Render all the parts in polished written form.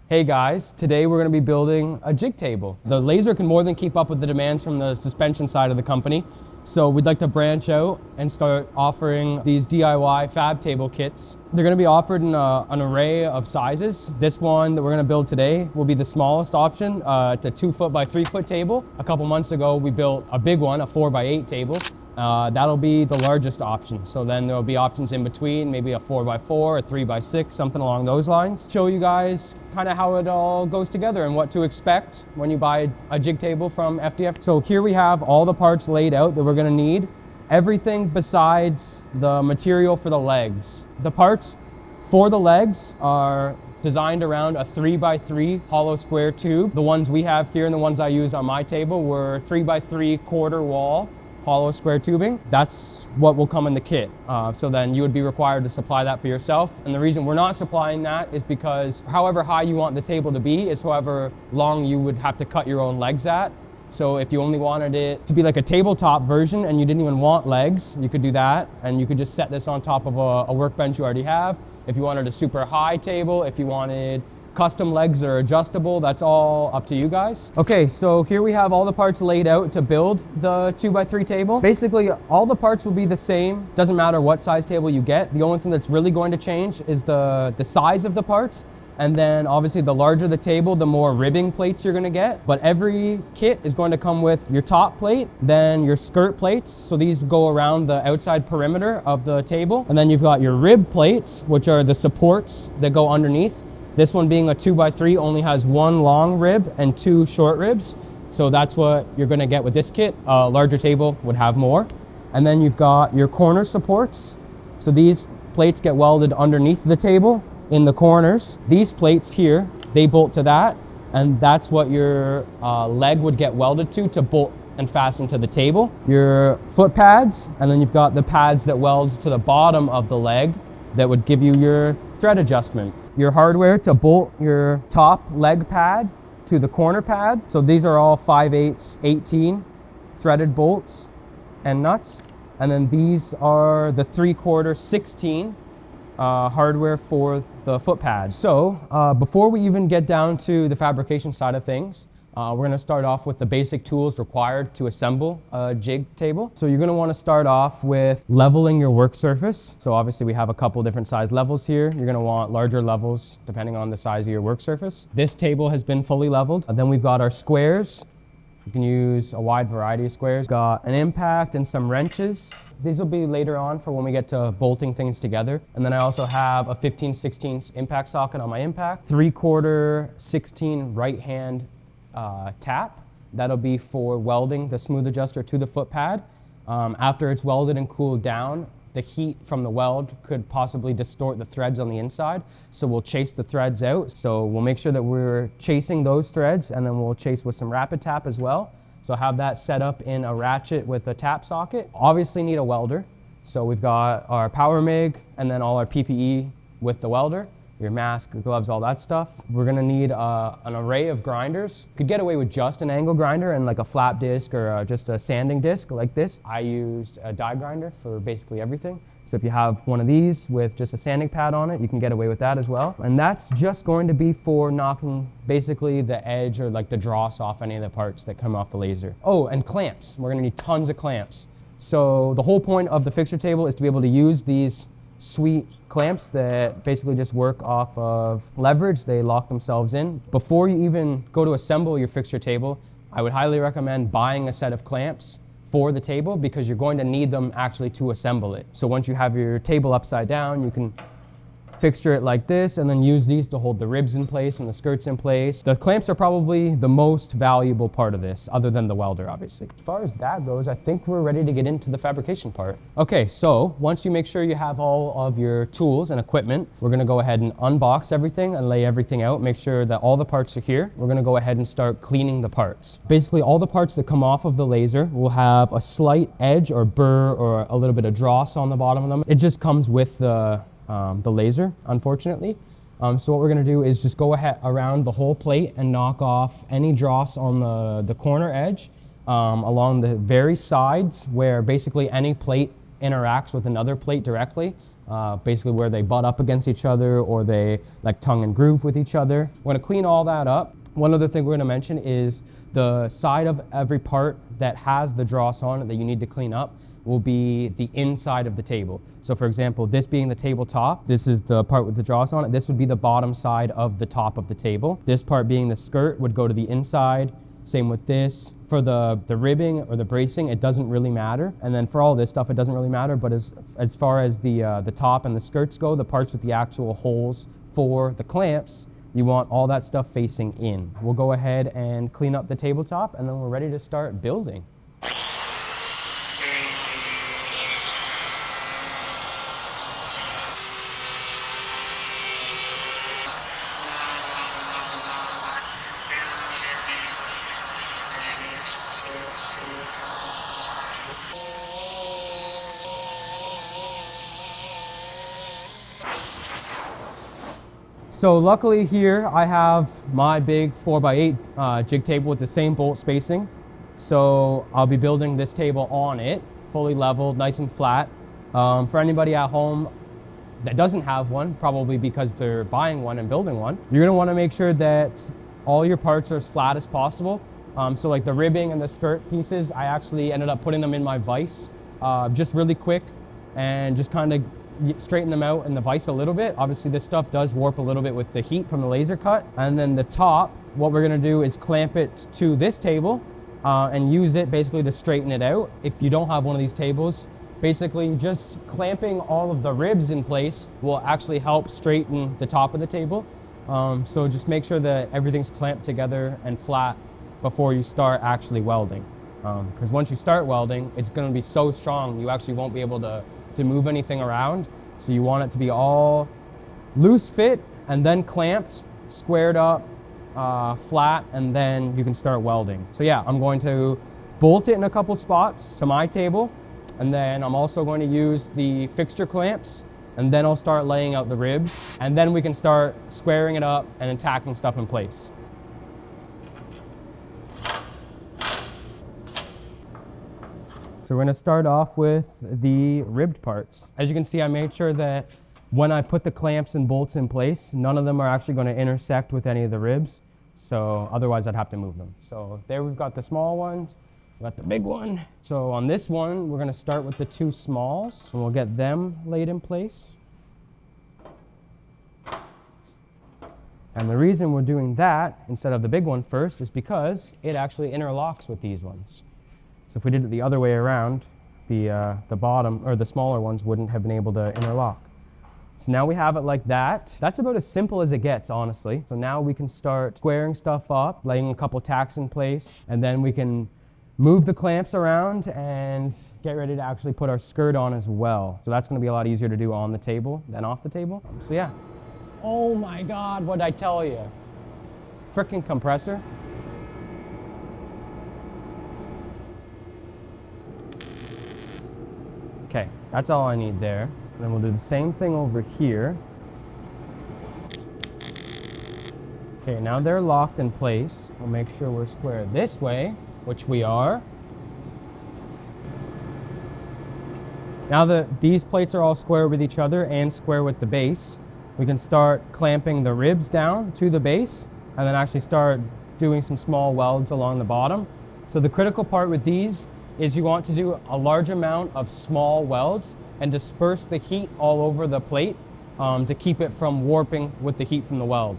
Hey guys, today we're going to be building a jig table. The laser can more than keep up with the demands from the suspension side of the company. So we'd like to branch out and start offering these DIY fab table kits. They're going to be offered in an array of sizes. This one that we're going to build today will be the smallest option. It's a 2 foot by 3 foot table. A couple months ago we built a big one, a 4 by 8 table. That'll be the largest option. So then there'll be options in between, maybe a 4 by 4, a 3 by 6, something along those lines. Show you guys kind of how it all goes together and what to expect when you buy a jig table from FDF. So here we have all the parts laid out that we're gonna need. Everything besides the material for the legs. The parts for the legs are designed around a 3 by 3 hollow square tube. The ones we have here and the ones I used on my table were 3 by 3 quarter wall hollow square tubing. That's what will come in the kit. So then you would be required to supply that for yourself. And the reason we're not supplying that is because however high you want the table to be is however long you would have to cut your own legs at. So if you only wanted it to be like a tabletop version and you didn't even want legs, you could do that. And you could just set this on top of a workbench you already have. If you wanted a super high table, if you wanted custom legs that are adjustable, that's all up to you guys. Okay, so here we have all the parts laid out to build the 2 by 3 table. Basically, all the parts will be the same. Doesn't matter what size table you get. The only thing that's really going to change is the size of the parts. And then obviously the larger the table, the more ribbing plates you're gonna get. But every kit is going to come with your top plate, then your skirt plates. So these go around the outside perimeter of the table. And then you've got your rib plates, which are the supports that go underneath. This one being a 2 by 3 only has 1 long rib and 2 short ribs. So that's what you're gonna get with this kit. A larger table would have more. And then you've got your corner supports. So these plates get welded underneath the table in the corners. These plates here, they bolt to that. And that's what your leg would get welded to bolt and fasten to the table. Your foot pads, and then you've got the pads that weld to the bottom of the leg that would give you your thread adjustment. Your hardware to bolt your top leg pad to the corner pad. So these are all 5/8 18 threaded bolts and nuts. And then these are the 3/4 16 hardware for the foot pads. So before we even get down to the fabrication side of things, we're going to start off with the basic tools required to assemble a jig table. So you're going to want to start off with leveling your work surface. So obviously we have a couple different size levels here. You're going to want larger levels depending on the size of your work surface. This table has been fully leveled. And then we've got our squares. You can use a wide variety of squares. Got an impact and some wrenches. These will be later on for when we get to bolting things together. And then I also have a 15/16 impact socket on my impact. 3/4 16 right hand tap. That'll be for welding the smooth adjuster to the foot pad. After it's welded and cooled down, the heat from the weld could possibly distort the threads on the inside. So we'll chase the threads out. So we'll make sure that we're chasing those threads, and then we'll chase with some rapid tap as well. So have that set up in a ratchet with a tap socket. Obviously need a welder. So we've got our power MIG and then all our PPE with the welder. Your mask, gloves, all that stuff. We're gonna need an array of grinders. Could get away with just an angle grinder and like a flat disc or just a sanding disc like this. I used a die grinder for basically everything. So if you have one of these with just a sanding pad on it, you can get away with that as well. And that's just going to be for knocking basically the edge or like the dross off any of the parts that come off the laser. Oh, and clamps. We're gonna need tons of clamps. So the whole point of the fixture table is to be able to use these sweet clamps that basically just work off of leverage. They lock themselves in. Before you even go to assemble your fixture table, I would highly recommend buying a set of clamps for the table because you're going to need them actually to assemble it. So once you have your table upside down, you can fixture it like this and then use these to hold the ribs in place and the skirts in place. The clamps are probably the most valuable part of this, other than the welder, obviously. As far as that goes, I think we're ready to get into the fabrication part. Okay, so once you make sure you have all of your tools and equipment, we're gonna go ahead and unbox everything and lay everything out, make sure that all the parts are here. We're gonna go ahead and start cleaning the parts. Basically, all the parts that come off of the laser will have a slight edge or burr or a little bit of dross on the bottom of them. It just comes with the laser, unfortunately. So what we're gonna do is just go ahead around the whole plate and knock off any dross on the corner edge, along the very sides where basically any plate interacts with another plate directly. basically where they butt up against each other or they like tongue and groove with each other. We're gonna clean all that up. One other thing we're gonna mention is the side of every part that has the dross on it that you need to clean up will be the inside of the table. So for example, this being the tabletop, this is the part with the dross on it. This would be the bottom side of the top of the table. This part being the skirt would go to the inside. Same with this. For the ribbing or the bracing, it doesn't really matter. And then for all this stuff, it doesn't really matter. But as far as the top and the skirts go, the parts with the actual holes for the clamps, you want all that stuff facing in. We'll go ahead and clean up the tabletop, and then we're ready to start building. So luckily here I have my big 4x8 jig table with the same bolt spacing. So I'll be building this table on it, fully leveled, nice and flat. For anybody at home that doesn't have one, probably because they're buying one and building one, you're gonna wanna make sure that all your parts are as flat as possible. So like the ribbing and the skirt pieces, I actually ended up putting them in my vise, just really quick and just kind of straighten them out in the vise a little bit. Obviously this stuff does warp a little bit with the heat from the laser cut. And then the top, what we're gonna do is clamp it to this table and use it basically to straighten it out. If you don't have one of these tables, basically just clamping all of the ribs in place will actually help straighten the top of the table. So just make sure that everything's clamped together and flat before you start actually welding. Because once you start welding, it's gonna be so strong, you actually won't be able to move anything around. So you want it to be all loose fit and then clamped, squared up, flat, and then you can start welding. So yeah, I'm going to bolt it in a couple spots to my table, and then I'm also going to use the fixture clamps, and then I'll start laying out the ribs, and then we can start squaring it up and tacking stuff in place. So we're gonna start off with the ribbed parts. As you can see, I made sure that when I put the clamps and bolts in place, none of them are actually gonna intersect with any of the ribs. So otherwise I'd have to move them. So there we've got the small ones, we've got the big one. So on this one, we're gonna start with the two smalls and we'll get them laid in place. And the reason we're doing that instead of the big one first is because it actually interlocks with these ones. So if we did it the other way around, the bottom or the smaller ones wouldn't have been able to interlock. So now we have it like that. That's about as simple as it gets, honestly. So now we can start squaring stuff up, laying a couple tacks in place, and then we can move the clamps around and get ready to actually put our skirt on as well. So that's gonna be a lot easier to do on the table than off the table. So yeah. Oh my God, what'd I tell you? Frickin' compressor. Okay, that's all I need there. And then we'll do the same thing over here. Okay, now they're locked in place. We'll make sure we're square this way, which we are. Now that these plates are all square with each other and square with the base, we can start clamping the ribs down to the base and then actually start doing some small welds along the bottom. So the critical part with these is you want to do a large amount of small welds and disperse the heat all over the plate to keep it from warping with the heat from the weld.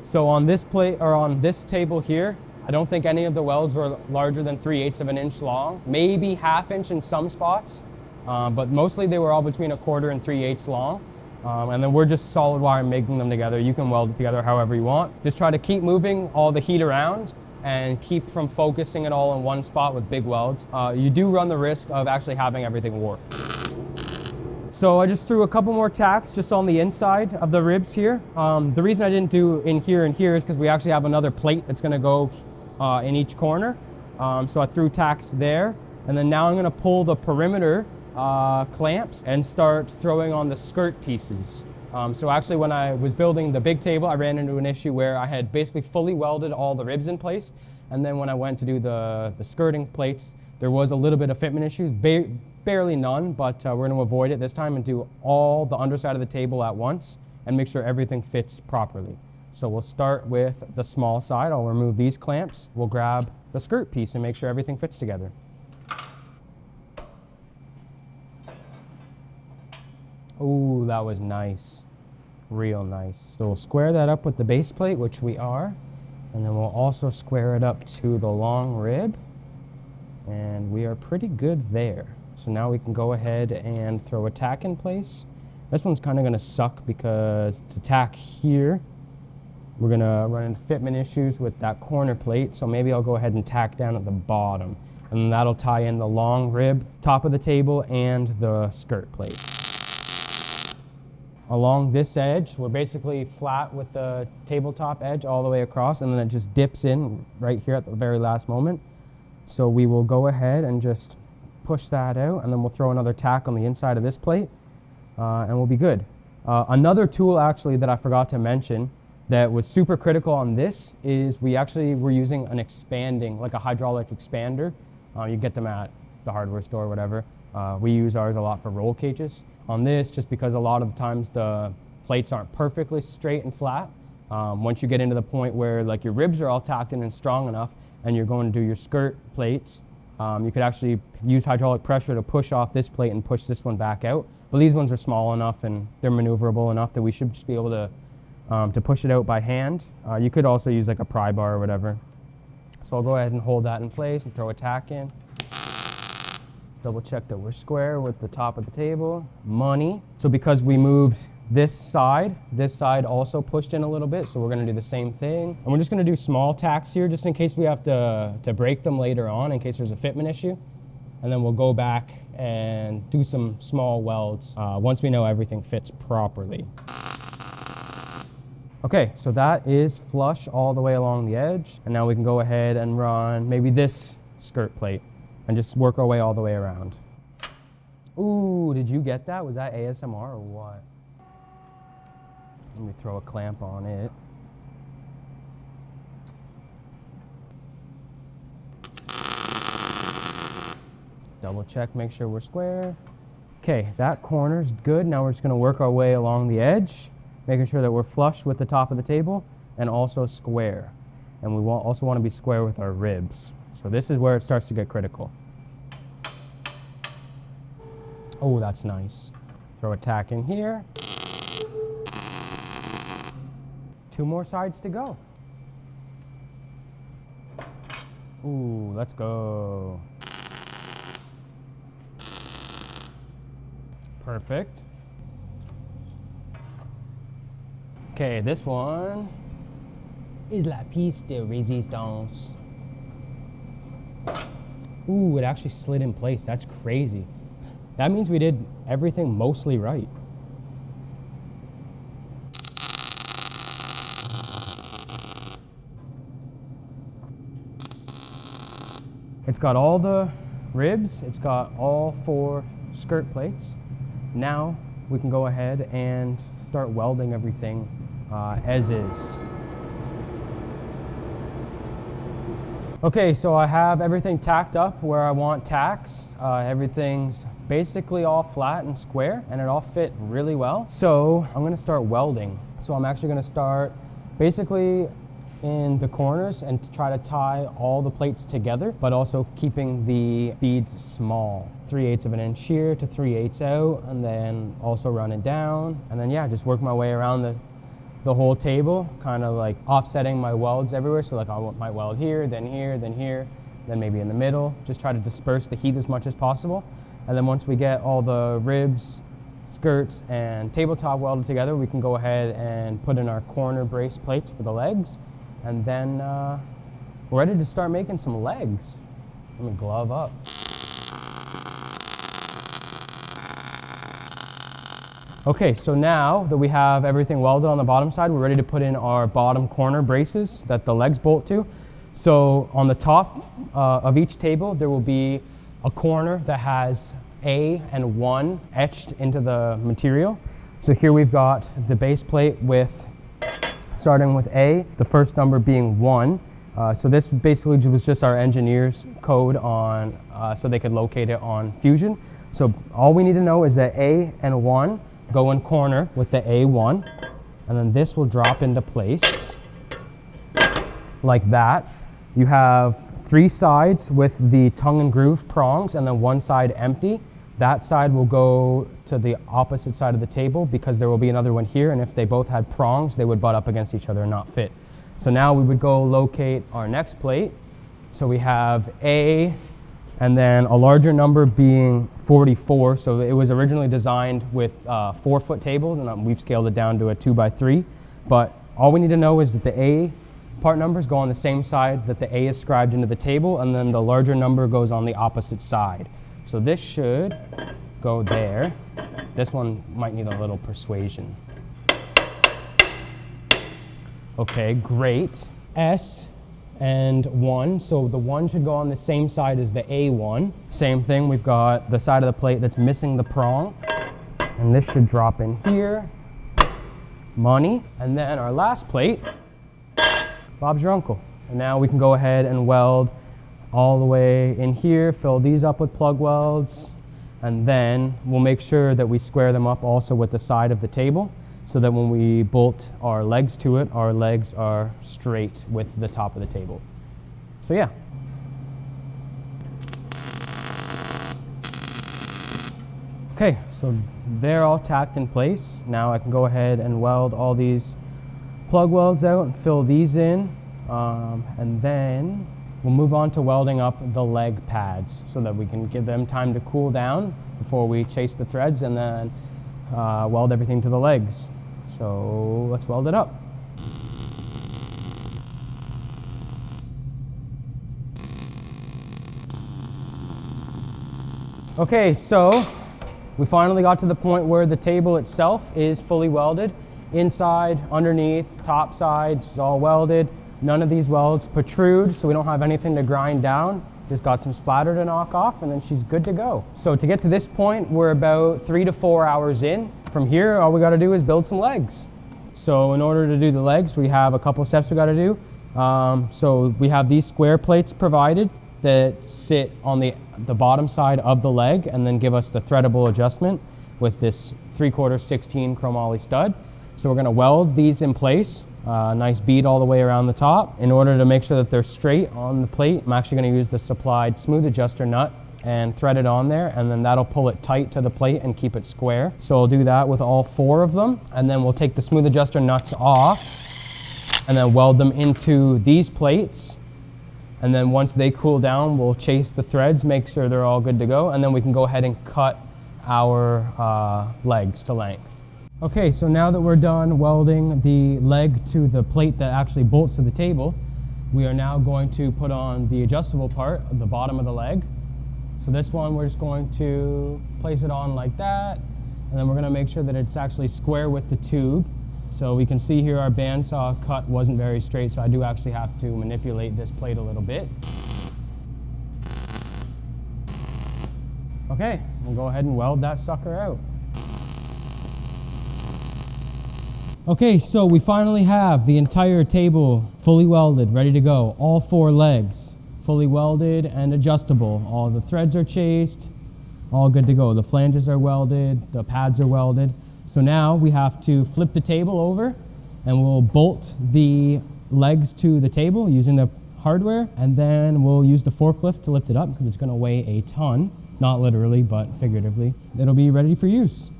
So on this plate, or on this table here, I don't think any of the welds were larger than 3/8 of an inch long, maybe 1/2 inch in some spots, but mostly they were all between 1/4 and 3/8 long. And then we're just solid wire making them together. You can weld it together however you want. Just try to keep moving all the heat around and keep from focusing it all in one spot with big welds. You do run the risk of actually having everything warp. So I just threw a couple more tacks just on the inside of the ribs here. The reason I didn't do in here and here is because we actually have another plate that's gonna go in each corner. So I threw tacks there. And then now I'm gonna pull the perimeter clamps and start throwing on the skirt pieces. So actually when I was building the big table, I ran into an issue where I had basically fully welded all the ribs in place. And then when I went to do the skirting plates, there was a little bit of fitment issues. barely none, but we're going to avoid it this time and do all the underside of the table at once and make sure everything fits properly. So we'll start with the small side. I'll remove these clamps. We'll grab the skirt piece and make sure everything fits together. Ooh, that was nice. Real nice. So we'll square that up with the base plate, which we are, and then we'll also square it up to the long rib, and we are pretty good there. So now we can go ahead and throw a tack in place. This one's kind of going to suck because to tack here, we're going to run into fitment issues with that corner plate, so maybe I'll go ahead and tack down at the bottom, and that'll tie in the long rib, top of the table, and the skirt plate. Along this edge, we're basically flat with the tabletop edge all the way across, and then it just dips in right here at the very last moment. So we will go ahead and just push that out, and then we'll throw another tack on the inside of this plate, and we'll be good. Another tool actually that I forgot to mention that was super critical on this is we actually were using an expanding, like a hydraulic expander. You get them at the hardware store or whatever. We use ours a lot for roll cages. On this, just because a lot of the times the plates aren't perfectly straight and flat, once you get into the point where like your ribs are all tacked in and strong enough and you're going to do your skirt plates, you could actually use hydraulic pressure to push off this plate and push this one back out. But these ones are small enough and they're maneuverable enough that we should just be able to push it out by hand. You could also use like a pry bar or whatever. So I'll go ahead and hold that in place and throw a tack in. Double check that we're square with the top of the table. Money. So because we moved this side also pushed in a little bit, so we're going to do the same thing. And we're just going to do small tacks here just in case we have to break them later on in case there's a fitment issue. And then we'll go back and do some small welds once we know everything fits properly. Okay, so that is flush all the way along the edge. And now we can go ahead and run maybe this skirt plate and just work our way all the way around. Ooh, did you get that? Was that ASMR or what? Let me throw a clamp on it. Double check, make sure we're square. Okay, that corner's good. Now we're just gonna work our way along the edge, making sure that we're flush with the top of the table and also square. And we also want to be square with our ribs. So this is where it starts to get critical. Oh, that's nice. Throw a tack in here. 2 more sides to go. Ooh, let's go. Perfect. Okay, this one is la piece de résistance. Ooh, it actually slid in place. That's crazy. That means we did everything mostly right. It's got all the ribs. It's got all 4 skirt plates. Now we can go ahead and start welding everything as is. Okay, so I have everything tacked up where I want tacks. Everything's basically all flat and square, and it all fit really well. So I'm gonna start welding. So I'm actually gonna start basically in the corners and try to tie all the plates together, but also keeping the beads small. 3/8 of an inch here to 3/8 out, and then also run it down. And then yeah, just work my way around the whole table, kind of like offsetting my welds everywhere. So like I might weld here, then here, then here, then maybe in the middle. Just try to disperse the heat as much as possible. And then once we get all the ribs, skirts, and tabletop welded together, we can go ahead and put in our corner brace plates for the legs. And then we're ready to start making some legs. Let me glove up. Okay, so now that we have everything welded on the bottom side, we're ready to put in our bottom corner braces that the legs bolt to. So on the top of each table, there will be a corner that has A and 1 etched into the material. So here we've got the base plate with, starting with A, the first number being 1. So this basically was just our engineer's code on, so they could locate it on Fusion. So all we need to know is that A and 1 go in corner with the A1, and then this will drop into place like that. You have 3 sides with the tongue and groove prongs, and then 1 side empty. That side will go to the opposite side of the table because there will be another one here, and if they both had prongs, they would butt up against each other and not fit. So now we would go locate our next plate. So we have A, and then a larger number being 44. So it was originally designed with 4-foot tables, and we've scaled it down to a 2x3. But all we need to know is that the A part numbers go on the same side that the A is scribed into the table, and then the larger number goes on the opposite side. So this should go there. This one might need a little persuasion. Okay, great. S and 1, so the 1 should go on the same side as the A1. Same thing, we've got the side of the plate that's missing the prong, and this should drop in here. Money. And then our last plate, Bob's your uncle. And now we can go ahead and weld all the way in here, fill these up with plug welds, and then we'll make sure that we square them up also with the side of the table, so that when we bolt our legs to it, our legs are straight with the top of the table. So yeah. Okay, so they're all tacked in place. Now I can go ahead and weld all these plug welds out and fill these in, and then we'll move on to welding up the leg pads so that we can give them time to cool down before we chase the threads, and then weld everything to the legs. So let's weld it up. Okay, so we finally got to the point where the table itself is fully welded. Inside, underneath, top side, it's all welded. None of these welds protrude, so we don't have anything to grind down. Just got some splatter to knock off, and then she's good to go. So to get to this point, we're about 3 to 4 hours in. From here, all we gotta do is build some legs. So in order to do the legs, we have a couple steps we gotta do. So we have these square plates provided that sit on the bottom side of the leg and then give us the threadable adjustment with this 3/4 16 chromoly stud. So we're gonna weld these in place. Nice bead all the way around the top. In order to make sure that they're straight on the plate, I'm actually going to use the supplied smooth adjuster nut and thread it on there, and then that'll pull it tight to the plate and keep it square. So I'll do that with all 4 of them, and then we'll take the smooth adjuster nuts off and then weld them into these plates. And then once they cool down, we'll chase the threads, make sure they're all good to go, and then we can go ahead and cut our legs to length. Okay, so now that we're done welding the leg to the plate that actually bolts to the table, we are now going to put on the adjustable part, the bottom of the leg. So this one, we're just going to place it on like that, and then we're gonna make sure that it's actually square with the tube. So we can see here our bandsaw cut wasn't very straight, so I do actually have to manipulate this plate a little bit. Okay, we'll go ahead and weld that sucker out. Okay, so we finally have the entire table fully welded, ready to go. All 4 legs fully welded and adjustable. All the threads are chased, all good to go. The flanges are welded, the pads are welded. So now we have to flip the table over, and we'll bolt the legs to the table using the hardware, and then we'll use the forklift to lift it up because it's going to weigh a ton. Not literally, but figuratively. It'll be ready for use.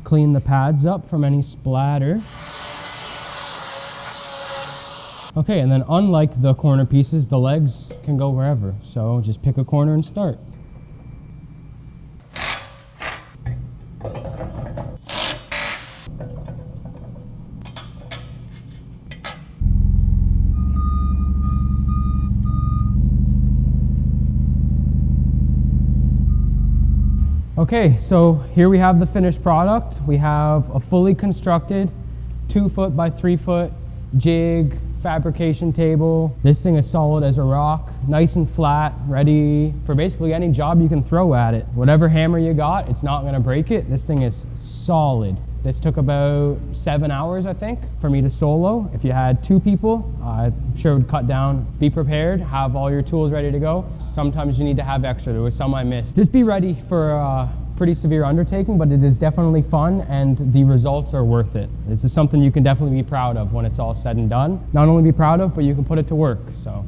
Clean the pads up from any splatter. Okay, and then unlike the corner pieces, the legs can go wherever. So just pick a corner and start. Okay, so here we have the finished product. We have a fully constructed 2-foot by 3-foot jig fabrication table. This thing is solid as a rock, nice and flat, ready for basically any job you can throw at it. Whatever hammer you got, it's not gonna break it. This thing is solid. This took about 7 hours, I think, for me to solo. If you had 2 people, I'm sure it would cut down. Be prepared, have all your tools ready to go. Sometimes you need to have extra. There was some I missed. Just be ready for a pretty severe undertaking, but it is definitely fun and the results are worth it. This is something you can definitely be proud of when it's all said and done. Not only be proud of, but you can put it to work. So